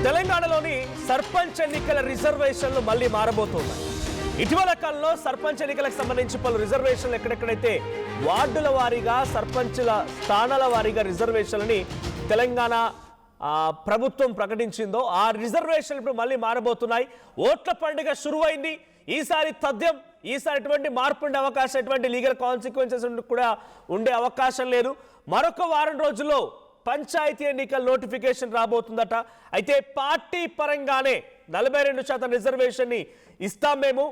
తెలంగాణలోని సర్పంచ్ ఎన్నికల రిజర్వేషన్లు మళ్ళీ మారబోతున్నాయి. ఇటీవల కాలంలో సర్పంచ్ ఎన్నికలకు సంబంధించి పలు రిజర్వేషన్లు ఎక్కడెక్కడైతే వార్డుల వారీగా సర్పంచుల స్థానాల వారీగా రిజర్వేషన్లని తెలంగాణ ప్రభుత్వం ప్రకటించిందో ఆ రిజర్వేషన్లు ఇప్పుడు మళ్ళీ మారబోతున్నాయి. ఓట్ల పండుగ శురువైంది. ఈసారి తథ్యం, ఈసారి ఎటువంటి మార్పు ఉండే అవకాశం, ఎటువంటి లీగల్ కాన్సిక్వెన్సెస్ కూడా ఉండే అవకాశం లేదు. మరొక వారం రోజుల్లో పంచాయతీ ఎన్నికల నోటిఫికేషన్ రాబోతుందట. అయితే పార్టీ పరంగానే 42% రిజర్వేషన్ ని ఇస్తాం మేము.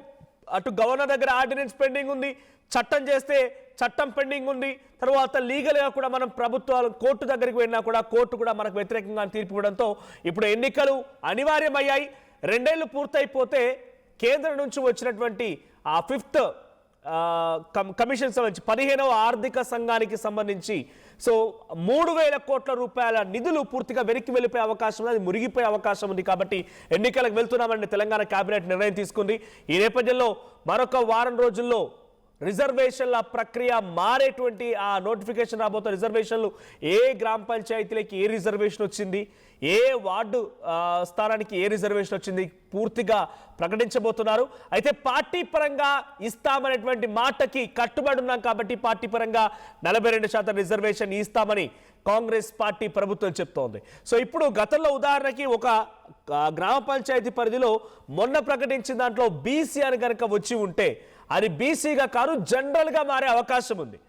అటు గవర్నర్ దగ్గర ఆర్డినెన్స్ పెండింగ్ ఉంది, చట్టం చేస్తే చట్టం పెండింగ్ ఉంది. తర్వాత లీగల్గా కూడా మనం ప్రభుత్వాలు కోర్టు దగ్గరికి వెళ్ళినా కూడా కోర్టు కూడా మనకు వ్యతిరేకంగా తీర్పు ఇవ్వడంతో ఇప్పుడు ఎన్నికలు అనివార్యమయ్యాయి. 2 ఏళ్లు పూర్తయిపోతే కేంద్రం నుంచి వచ్చినటువంటి ఆ 5th కమిషన్ సంబంధించి 15వ ఆర్థిక సంఘానికి సంబంధించి 3,000 కోట్ల రూపాయల నిధులు పూర్తిగా వెనక్కి వెళ్ళిపోయే అవకాశం ఉంది, అది మురిగిపోయే అవకాశం ఉంది. కాబట్టి ఎన్నికలకు వెళ్తున్నామని తెలంగాణ కేబినెట్ నిర్ణయం తీసుకుంది. ఈ నేపథ్యంలో మరొక వారం రోజుల్లో రిజర్వేషన్ల ప్రక్రియ మారేటువంటి ఆ నోటిఫికేషన్ రాబోతున్న రిజర్వేషన్లు ఏ గ్రామ పంచాయతీలకి ఏ రిజర్వేషన్ వచ్చింది, ఏ వార్డు స్థానానికి ఏ రిజర్వేషన్ వచ్చింది పూర్తిగా ప్రకటించబోతున్నారు. అయితే పార్టీ పరంగా ఇస్తామనేటువంటి మాటకి కట్టుబడి ఉన్నాం కాబట్టి పార్టీ పరంగా 42% రిజర్వేషన్ ఇస్తామని కాంగ్రెస్ పార్టీ ప్రభుత్వం చెప్తోంది. ఇప్పుడు గతంలో ఉదాహరణకి ఒక గ్రామ పంచాయతీ పరిధిలో మొన్న ప్రకటించిన దాంట్లో బీసీ అని కనుక వచ్చి ఉంటే అది బీసీగా కాదు జనరల్గా మారే అవకాశం ఉంది.